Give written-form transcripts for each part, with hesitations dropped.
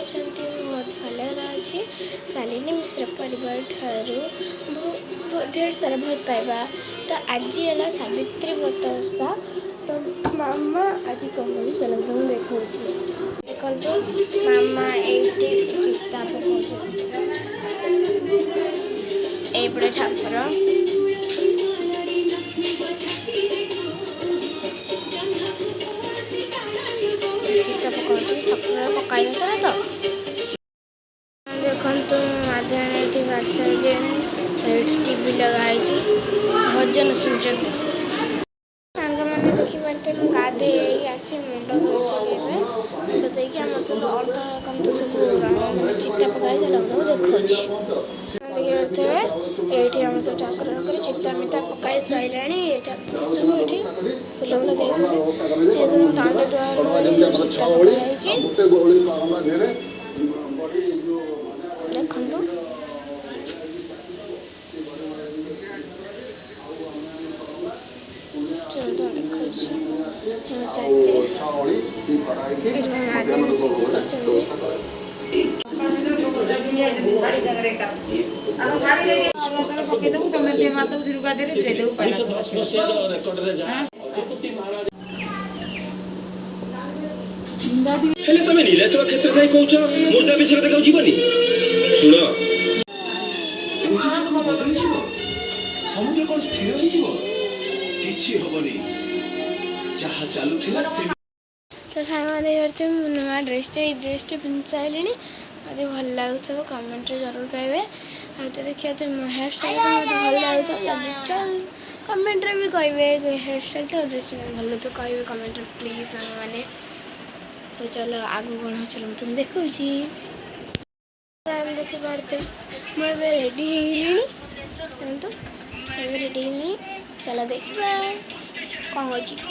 अच्छे बहुत भल अच्छे शालिनी मिश्र परिवार ठारू ढेर सारा बहुत पाइबा। तो आज है सावित्री व्रत ओषा। तो मामा आज कौन कर चलो तुम देखा देखो मामा ये चिता पकापे ठाकुर चिता पकाऊ ठाकुर पकाई सर तो देखो माध्यान ये गाड़ी सारे टीवी लगाई भजन सुन सांग मैंने देखिपारे मुझे गाधे आसी मुंड धोती मुंड धोक आम सब अर्ध कम तो सब चिता पकाई चलो देखा देखिए ये आम सब ठाकुर चिता मिता पकाई सारे सब ये फूल फूल दे दांड दुआर चिता पकाई देखो तुम नीलाचल क्षेत्र जाई कौच मुर्दा विषय देखा जीवनी शुण समुद्र कौन स्थिर हो चलुला तो सारे नुआ ड्रेसटे पिंधि सारे मत भल लगे कमेंट जरूर कहे तो देखिए तो हेयर स्टाइल मत भल लगे कमेंट भी कहे हेयर स्टाइल तो ड्रेस भल तो कहे कमेंट प्लीज मैंने तो चलो आगू कौन चलो तुम देखो देखी पारते मुझे रेडी तो रेडी चलो देखा कौन हो देखी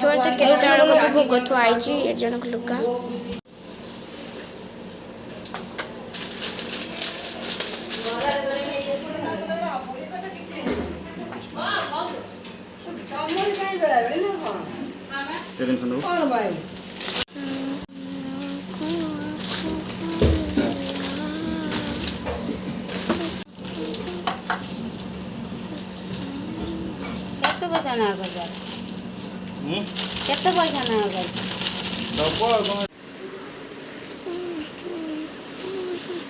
पारे के सब भोग थुआई 8 जन लुगा पैसा ना केते पैसा ना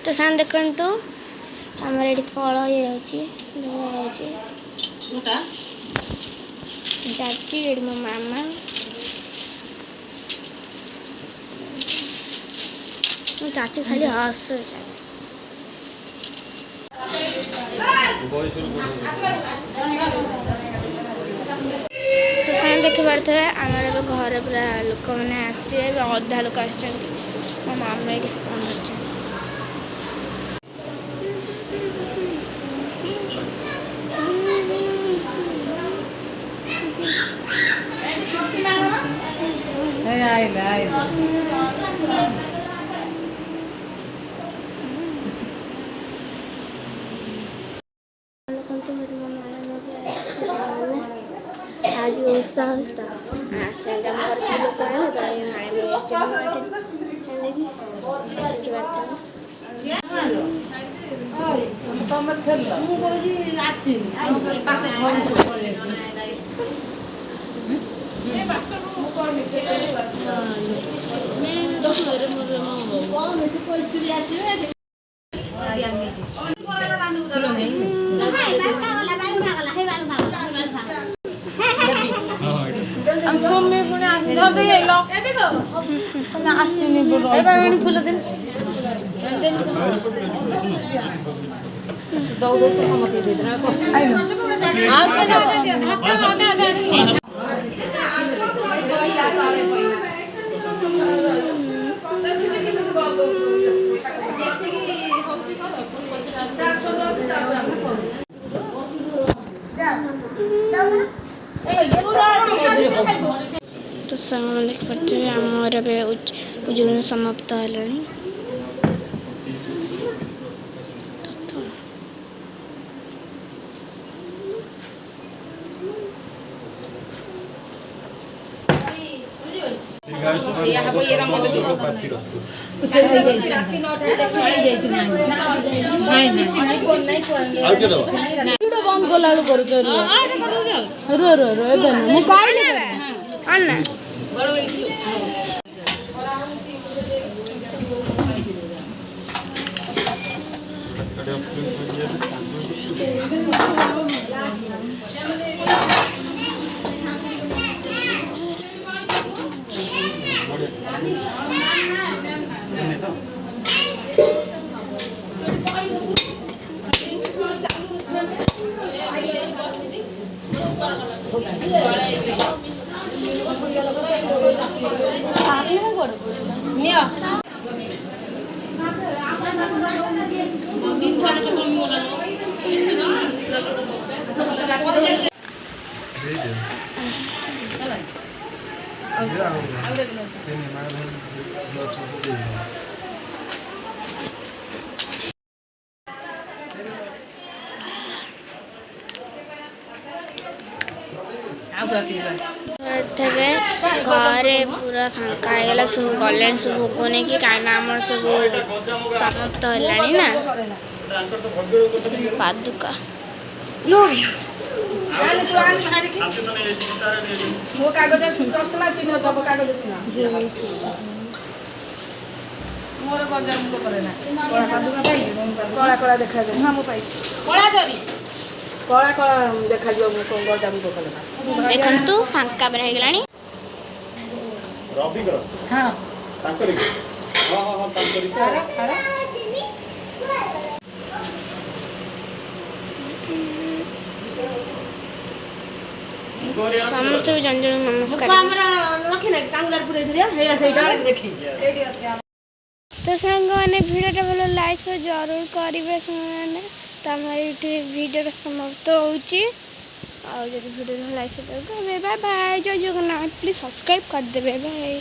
तो सान देखु आमर ये फल ये चाची ये मो मामा चाची खाली हस तो साइन देखी पारे आमर घर पूरा लोक मैंने आसवे अधा लोक आस मो मामा ये फोन कर आज उत्साह तो सामान देख पाते आमर उज्जवल समाप्त है। ସେଇଆ ହବ ଇଏ ରଙ୍ଗ ଦେଖିବ ବନ୍ଦ କଲା ବେଳୁ କରୁଛ ରୁହ ରୁହ ରୁହ ଏବେ ମୁଁ କହିଲି ଅନା तेरे घरे पूरा फांका होगा सब गले सब भोग नहीं कि कहीं आम सब समाप्त है ना पादुका देखु फांका बेर हो गलानी समस्त भी जन जन नमस्कार तो सांग मैंने भिडियो भल लाइक जरूर करेंगे साने तो आम भिडियो समाप्त होची भिडियो लाइक बाय बाय जय जगन्नाथ प्लीज सब्सक्राइब करदे बाय।